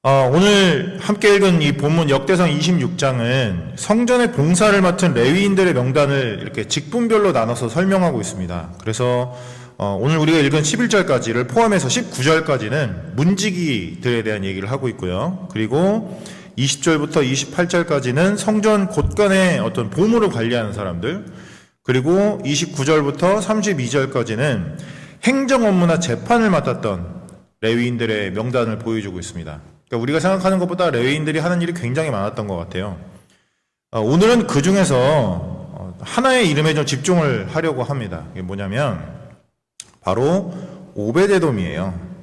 오늘 함께 읽은 이 본문 역대상 26장은 성전의 봉사를 맡은 레위인들의 명단을 이렇게 직분별로 나눠서 설명하고 있습니다. 그래서 오늘 우리가 읽은 11절까지를 포함해서 19절까지는 문지기들에 대한 얘기를 하고 있고요. 그리고 20절부터 28절까지는 성전 곳간의 어떤 보물을 관리하는 사람들, 그리고 29절부터 32절까지는 행정 업무나 재판을 맡았던 레위인들의 명단을 보여주고 있습니다. 그러니까 우리가 생각하는 것보다 레위인들이 하는 일이 굉장히 많았던 것 같아요. 오늘은 그 중에서 하나의 이름에 좀 집중을 하려고 합니다. 이게 뭐냐면 바로 오베데돔이에요.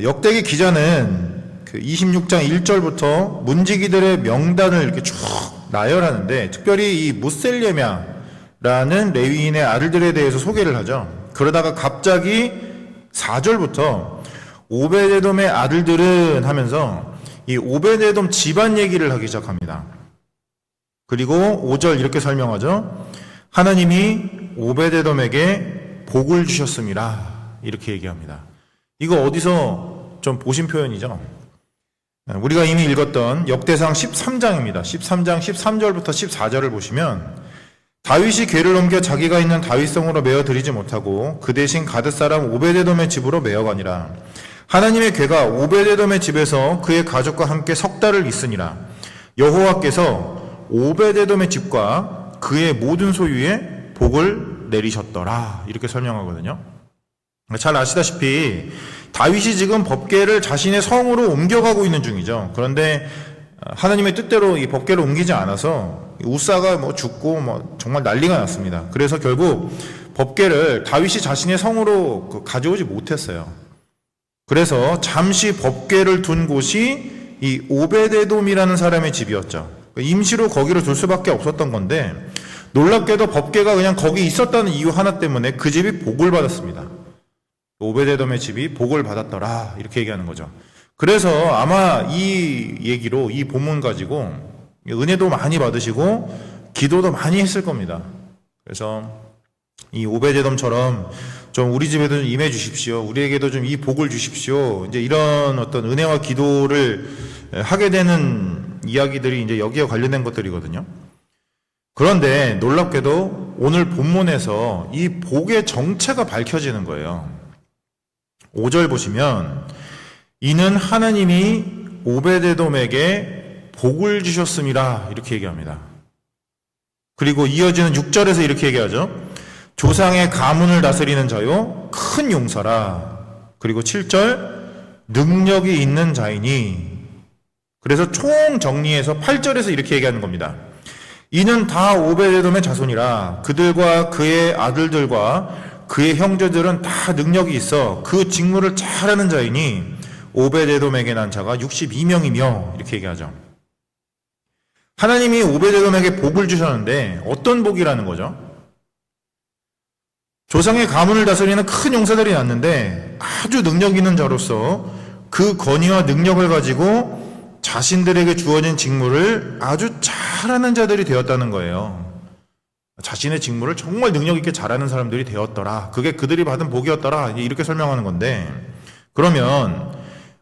역대기 기자는 그 26장 1절부터 문지기들의 명단을 이렇게 쭉 나열하는데, 특별히 이 무셀레미아라는 레위인의 아들들에 대해서 소개를 하죠. 그러다가 갑자기 4절부터 오베데돔의 아들들은 하면서 이 오베데돔 집안 얘기를 하기 시작합니다. 그리고 5절 이렇게 설명하죠. 하나님이 오베데돔에게 복을 주셨습니다. 이렇게 얘기합니다. 이거 어디서 좀 보신 표현이죠? 우리가 이미 읽었던 역대상 13장입니다. 13장 13절부터 14절을 보시면 다윗이 궤를 옮겨 자기가 있는 다윗성으로 메어 드리지 못하고 그 대신 가드 사람 오베데돔의 집으로 메어가니라. 하나님의 궤가 오베데돔의 집에서 그의 가족과 함께 석 달을 있으니라. 여호와께서 오베데돔의 집과 그의 모든 소유에 복을 내리셨더라. 이렇게 설명하거든요. 잘 아시다시피 다윗이 지금 법궤를 자신의 성으로 옮겨가고 있는 중이죠. 그런데 하나님의 뜻대로 이 법궤를 옮기지 않아서 우사가 죽고 정말 난리가 났습니다. 그래서 결국 법궤를 다윗이 자신의 성으로 가져오지 못했어요. 그래서 잠시 법궤를 둔 곳이 이 오베데돔이라는 사람의 집이었죠. 임시로 거기를 둘 수밖에 없었던 건데, 놀랍게도 법궤가 그냥 거기 있었다는 이유 하나 때문에 그 집이 복을 받았습니다. 오베데돔의 집이 복을 받았더라, 이렇게 얘기하는 거죠. 그래서 아마 이 얘기로, 이 본문 가지고 은혜도 많이 받으시고 기도도 많이 했을 겁니다. 그래서 이 오베데돔처럼 좀 우리 집에도 좀 임해 주십시오. 우리에게도 좀 이 복을 주십시오. 이제 이런 어떤 은혜와 기도를 하게 되는 이야기들이 이제 여기에 관련된 것들이거든요. 그런데 놀랍게도 오늘 본문에서 이 복의 정체가 밝혀지는 거예요. 5절 보시면 이는 하나님이 오베데돔에게 복을 주셨음이라, 이렇게 얘기합니다. 그리고 이어지는 6절에서 이렇게 얘기하죠. 조상의 가문을 다스리는 자요 큰 용사라. 그리고 7절 능력이 있는 자이니. 그래서 총 정리해서 8절에서 이렇게 얘기하는 겁니다. 이는 다 오베데돔의 자손이라. 그들과 그의 아들들과 그의 형제들은 다 능력이 있어 그 직무를 잘하는 자이니 오베데돔에게 난 자가 62명이며, 이렇게 얘기하죠. 하나님이 오베데돔에게 복을 주셨는데 어떤 복이라는 거죠? 조상의 가문을 다스리는 큰 용사들이 났는데 아주 능력 있는 자로서 그 권위와 능력을 가지고 자신들에게 주어진 직무를 아주 잘하는 자들이 되었다는 거예요. 자신의 직무를 정말 능력 있게 잘하는 사람들이 되었더라. 그게 그들이 받은 복이었더라. 이렇게 설명하는 건데, 그러면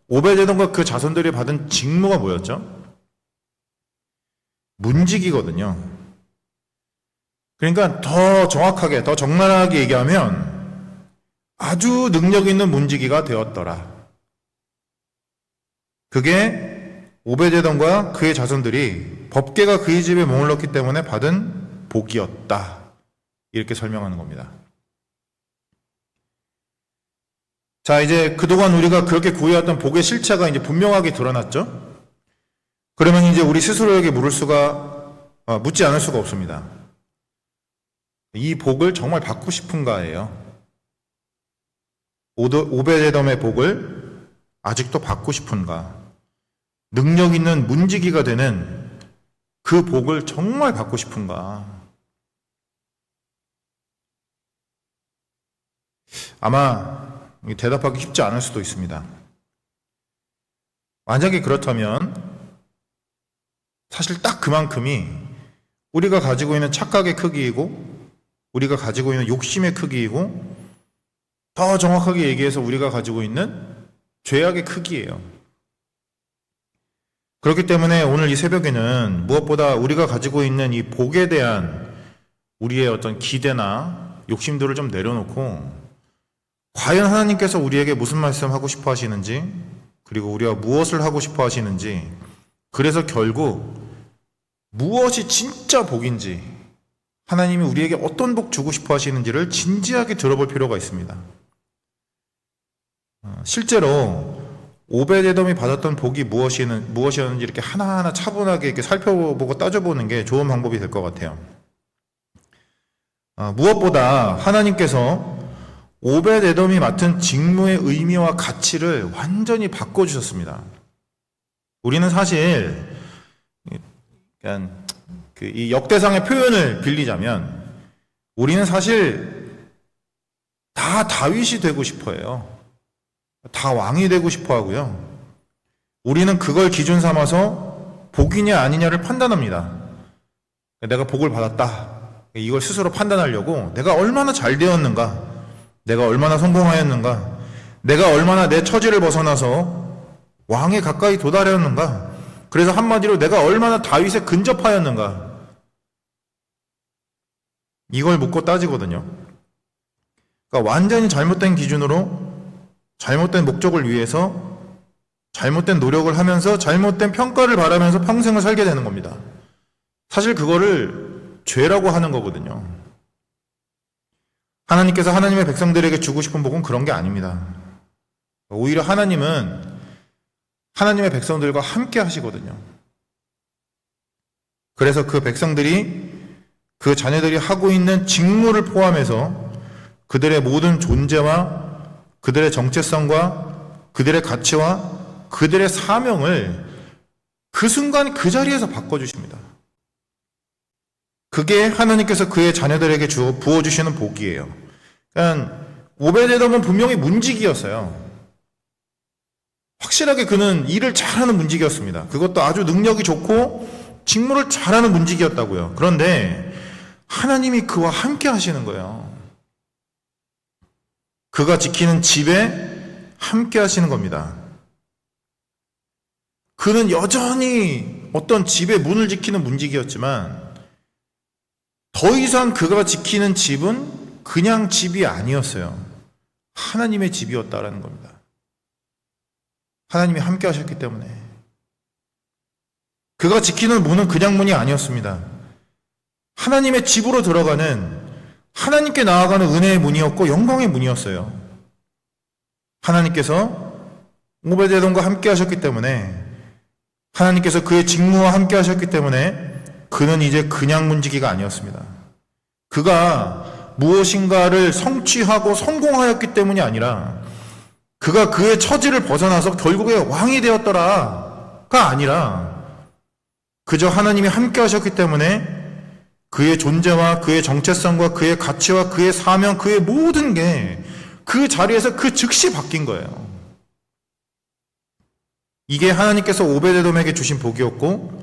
오베데돔과 그 자손들이 받은 직무가 뭐였죠? 문지기거든요. 그러니까 더 정확하게, 더 적나라하게 얘기하면 아주 능력 있는 문지기가 되었더라. 그게 오베데돔과 그의 자손들이 법궤가 그의 집에 머물렀기 때문에 받은 복이었다. 이렇게 설명하는 겁니다. 자, 이제 그동안 우리가 그렇게 구해왔던 복의 실체가 이제 분명하게 드러났죠? 그러면 이제 우리 스스로에게 묻지 않을 수가 없습니다. 이 복을 정말 받고 싶은가예요. 오베데돔의 복을 아직도 받고 싶은가? 능력 있는 문지기가 되는 그 복을 정말 받고 싶은가? 아마 대답하기 쉽지 않을 수도 있습니다. 만약에 그렇다면 사실 딱 그만큼이 우리가 가지고 있는 착각의 크기이고, 우리가 가지고 있는 욕심의 크기이고, 더 정확하게 얘기해서 우리가 가지고 있는 죄악의 크기예요. 그렇기 때문에 오늘 이 새벽에는 무엇보다 우리가 가지고 있는 이 복에 대한 우리의 어떤 기대나 욕심들을 좀 내려놓고 과연 하나님께서 우리에게 무슨 말씀하고 싶어 하시는지, 그리고 우리가 무엇을 하고 싶어 하시는지, 그래서 결국 무엇이 진짜 복인지, 하나님이 우리에게 어떤 복 주고 싶어 하시는지를 진지하게 들어볼 필요가 있습니다. 실제로 오베데돔이 받았던 복이 무엇이었는지 이렇게 하나하나 차분하게 이렇게 살펴보고 따져보는 게 좋은 방법이 될 것 같아요. 무엇보다 하나님께서 오베데돔이 맡은 직무의 의미와 가치를 완전히 바꿔주셨습니다. 우리는 사실 이 역대상의 표현을 빌리자면 우리는 사실 다 다윗이 되고 싶어 해요. 다 왕이 되고 싶어 하고요. 우리는 그걸 기준 삼아서 복이냐 아니냐를 판단합니다. 내가 복을 받았다. 이걸 스스로 판단하려고 내가 얼마나 잘 되었는가, 내가 얼마나 성공하였는가, 내가 얼마나 내 처지를 벗어나서 왕에 가까이 도달하였는가, 그래서 한마디로 내가 얼마나 다윗에 근접하였는가, 이걸 묻고 따지거든요. 그러니까 완전히 잘못된 기준으로 잘못된 목적을 위해서 잘못된 노력을 하면서 잘못된 평가를 바라면서 평생을 살게 되는 겁니다. 사실 그거를 죄라고 하는 거거든요. 하나님께서 하나님의 백성들에게 주고 싶은 복은 그런 게 아닙니다. 오히려 하나님은 하나님의 백성들과 함께 하시거든요. 그래서 그 백성들이, 그 자녀들이 하고 있는 직무를 포함해서 그들의 모든 존재와 그들의 정체성과 그들의 가치와 그들의 사명을 그 순간 그 자리에서 바꿔주십니다. 그게 하나님께서 그의 자녀들에게 부어주시는 복이에요. 그러니까 오베데돔은 분명히 문지기였어요. 확실하게 그는 일을 잘하는 문지기였습니다. 그것도 아주 능력이 좋고 직무를 잘하는 문지기였다고요. 그런데 하나님이 그와 함께 하시는 거예요. 그가 지키는 집에 함께 하시는 겁니다. 그는 여전히 어떤 집의 문을 지키는 문지기였지만 더 이상 그가 지키는 집은 그냥 집이 아니었어요. 하나님의 집이었다라는 겁니다. 하나님이 함께 하셨기 때문에. 그가 지키는 문은 그냥 문이 아니었습니다. 하나님의 집으로 들어가는, 하나님께 나아가는 은혜의 문이었고 영광의 문이었어요. 하나님께서 오베데돔과 함께 하셨기 때문에, 하나님께서 그의 직무와 함께 하셨기 때문에 그는 이제 그냥 문지기가 아니었습니다. 그가 무엇인가를 성취하고 성공하였기 때문이 아니라 그가 그의 처지를 벗어나서 결국에 왕이 되었더라가 아니라 그저 하나님이 함께 하셨기 때문에 그의 존재와 그의 정체성과 그의 가치와 그의 사명, 그의 모든 게 그 자리에서 그 즉시 바뀐 거예요. 이게 하나님께서 오베데돔에게 주신 복이었고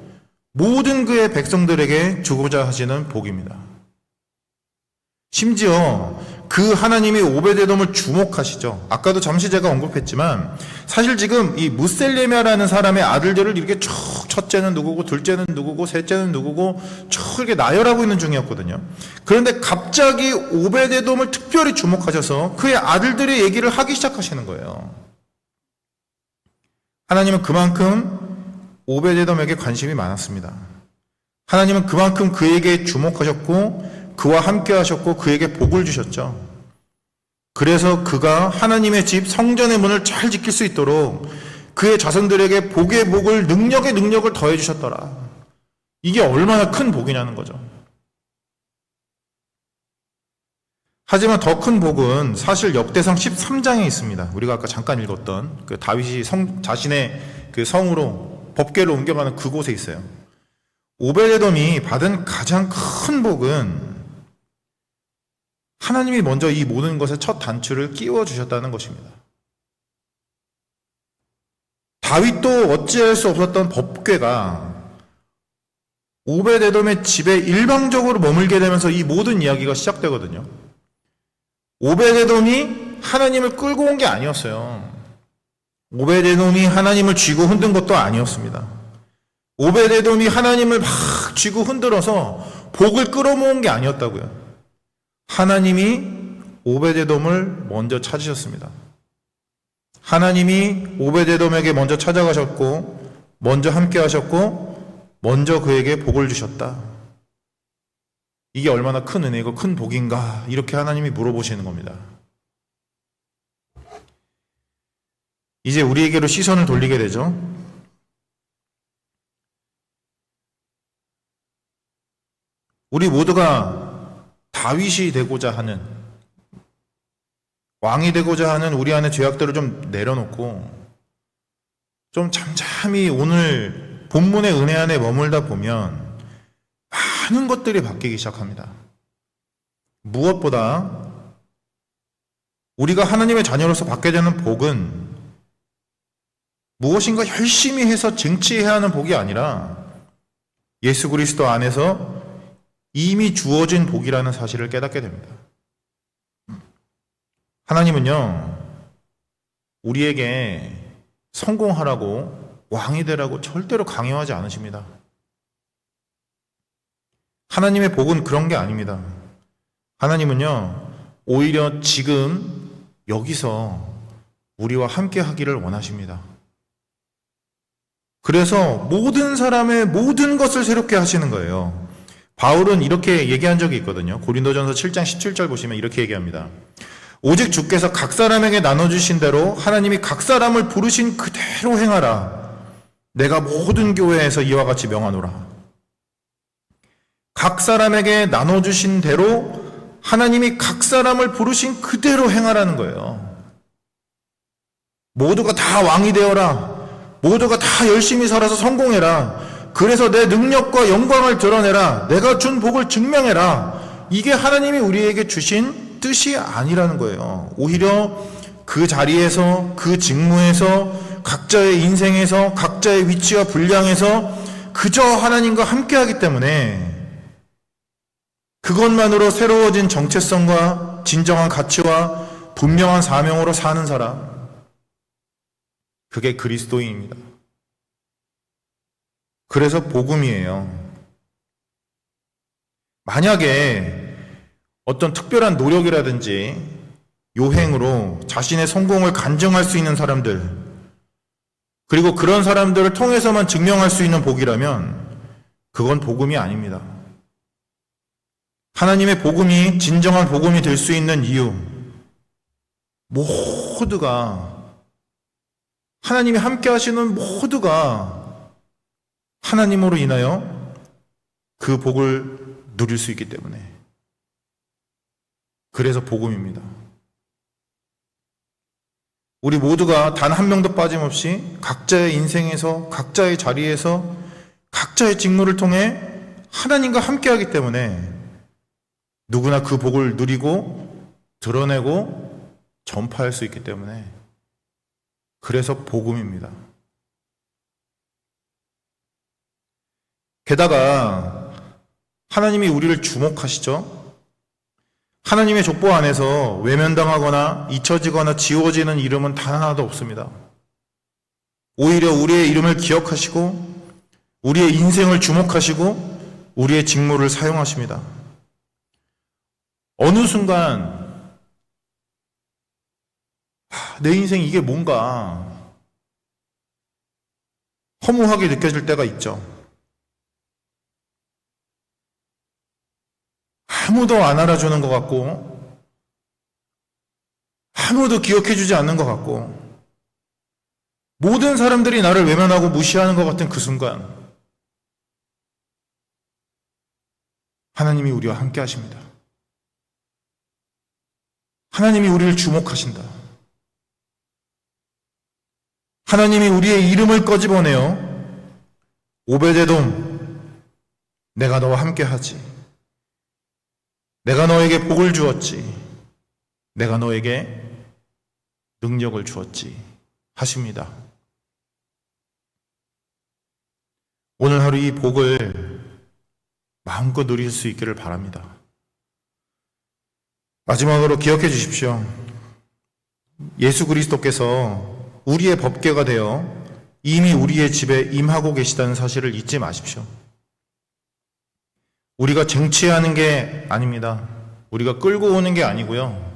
모든 그의 백성들에게 주고자 하시는 복입니다. 심지어 그 하나님이 오베데돔을 주목하시죠. 아까도 잠시 제가 언급했지만 사실 지금 이 무셀레미아라는 사람의 아들들을 이렇게 쭉 첫째는 누구고 둘째는 누구고 셋째는 누구고 쭉 이렇게 나열하고 있는 중이었거든요. 그런데 갑자기 오베데돔을 특별히 주목하셔서 그의 아들들의 얘기를 하기 시작하시는 거예요. 하나님은 그만큼 오베데돔에게 관심이 많았습니다. 하나님은 그만큼 그에게 주목하셨고 그와 함께 하셨고 그에게 복을 주셨죠. 그래서 그가 하나님의 집 성전의 문을 잘 지킬 수 있도록 그의 자손들에게 복의 복을, 능력의 능력을 더해 주셨더라. 이게 얼마나 큰 복이냐는 거죠. 하지만 더 큰 복은 사실 역대상 13장에 있습니다. 우리가 아까 잠깐 읽었던 그 다윗이 자신의 그 성으로 법궤를 옮겨가는 그곳에 있어요. 오베데돔이 받은 가장 큰 복은 하나님이 먼저 이 모든 것에 첫 단추를 끼워 주셨다는 것입니다. 다윗도 어찌할 수 없었던 법궤가 오베데돔의 집에 일방적으로 머물게 되면서 이 모든 이야기가 시작되거든요. 오베데돔이 하나님을 끌고 온 게 아니었어요. 오베데돔이 하나님을 쥐고 흔든 것도 아니었습니다. 오베데돔이 하나님을 막 쥐고 흔들어서 복을 끌어모은 게 아니었다고요. 하나님이 오베데돔을 먼저 찾으셨습니다. 하나님이 오베데돔에게 먼저 찾아가셨고, 먼저 함께 하셨고, 먼저 그에게 복을 주셨다. 이게 얼마나 큰 은혜고 큰 복인가, 이렇게 하나님이 물어보시는 겁니다. 이제 우리에게로 시선을 돌리게 되죠. 우리 모두가 다윗이 되고자 하는, 왕이 되고자 하는 우리 안의 죄악들을 좀 내려놓고 좀 잠잠히 오늘 본문의 은혜 안에 머물다 보면 많은 것들이 바뀌기 시작합니다. 무엇보다 우리가 하나님의 자녀로서 받게 되는 복은 무엇인가 열심히 해서 쟁취해야 하는 복이 아니라 예수 그리스도 안에서 이미 주어진 복이라는 사실을 깨닫게 됩니다. 하나님은요, 우리에게 성공하라고, 왕이 되라고 절대로 강요하지 않으십니다. 하나님의 복은 그런 게 아닙니다. 하나님은요, 오히려 지금 여기서 우리와 함께 하기를 원하십니다. 그래서 모든 사람의 모든 것을 새롭게 하시는 거예요. 바울은 이렇게 얘기한 적이 있거든요. 고린도전서 7장 17절 보시면 이렇게 얘기합니다. 오직 주께서 각 사람에게 나눠주신 대로 하나님이 각 사람을 부르신 그대로 행하라. 내가 모든 교회에서 이와 같이 명하노라. 각 사람에게 나눠주신 대로 하나님이 각 사람을 부르신 그대로 행하라는 거예요. 모두가 다 왕이 되어라. 모두가 다 열심히 살아서 성공해라. 그래서 내 능력과 영광을 드러내라. 내가 준 복을 증명해라. 이게 하나님이 우리에게 주신 뜻이 아니라는 거예요. 오히려 그 자리에서, 그 직무에서, 각자의 인생에서, 각자의 위치와 분량에서 그저 하나님과 함께하기 때문에 그것만으로 새로워진 정체성과 진정한 가치와 분명한 사명으로 사는 사람, 그게 그리스도인입니다. 그래서 복음이에요. 만약에 어떤 특별한 노력이라든지 요행으로 자신의 성공을 간증할 수 있는 사람들, 그리고 그런 사람들을 통해서만 증명할 수 있는 복이라면 그건 복음이 아닙니다. 하나님의 복음이 진정한 복음이 될 수 있는 이유, 모두가, 하나님이 함께 하시는 모두가 하나님으로 인하여 그 복을 누릴 수 있기 때문에, 그래서 복음입니다. 우리 모두가 단 한 명도 빠짐없이 각자의 인생에서, 각자의 자리에서, 각자의 직무를 통해 하나님과 함께하기 때문에 누구나 그 복을 누리고 드러내고 전파할 수 있기 때문에, 그래서 복음입니다. 게다가 하나님이 우리를 주목하시죠. 하나님의 족보 안에서 외면당하거나 잊혀지거나 지워지는 이름은 단 하나도 없습니다. 오히려 우리의 이름을 기억하시고 우리의 인생을 주목하시고 우리의 직무를 사용하십니다. 어느 순간 내 인생 이게 뭔가 허무하게 느껴질 때가 있죠. 아무도 안 알아주는 것 같고, 아무도 기억해주지 않는 것 같고, 모든 사람들이 나를 외면하고 무시하는 것 같은 그 순간, 하나님이 우리와 함께 하십니다. 하나님이 우리를 주목하신다. 하나님이 우리의 이름을 꺼집어내어 오베데돔, 내가 너와 함께 하지. 내가 너에게 복을 주었지. 내가 너에게 능력을 주었지. 하십니다. 오늘 하루 이 복을 마음껏 누릴 수 있기를 바랍니다. 마지막으로 기억해 주십시오. 예수 그리스도께서 우리의 법궤가 되어 이미 우리의 집에 임하고 계시다는 사실을 잊지 마십시오. 우리가 쟁취하는 게 아닙니다. 우리가 끌고 오는 게 아니고요.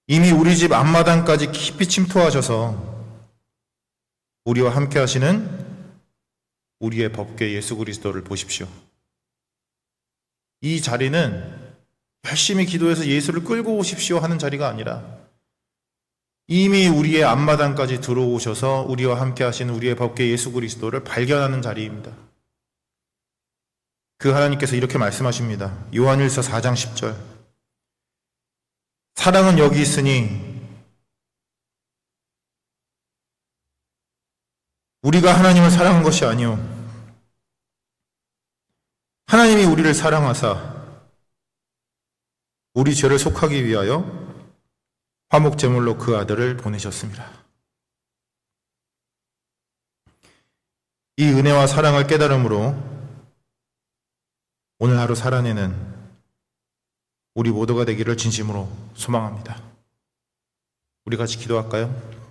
이미 우리 집 앞마당까지 깊이 침투하셔서 우리와 함께 하시는 우리의 법궤 예수 그리스도를 보십시오. 이 자리는 열심히 기도해서 예수를 끌고 오십시오 하는 자리가 아니라 이미 우리의 앞마당까지 들어오셔서 우리와 함께 하시는 우리의 법궤 예수 그리스도를 발견하는 자리입니다. 그 하나님께서 이렇게 말씀하십니다. 요한일서 4장 10절. 사랑은 여기 있으니 우리가 하나님을 사랑한 것이 아니요 하나님이 우리를 사랑하사 우리 죄를 속하기 위하여 화목 제물로 그 아들을 보내셨습니다. 이 은혜와 사랑을 깨달음으로 오늘 하루 살아내는 우리 모두가 되기를 진심으로 소망합니다. 우리 같이 기도할까요?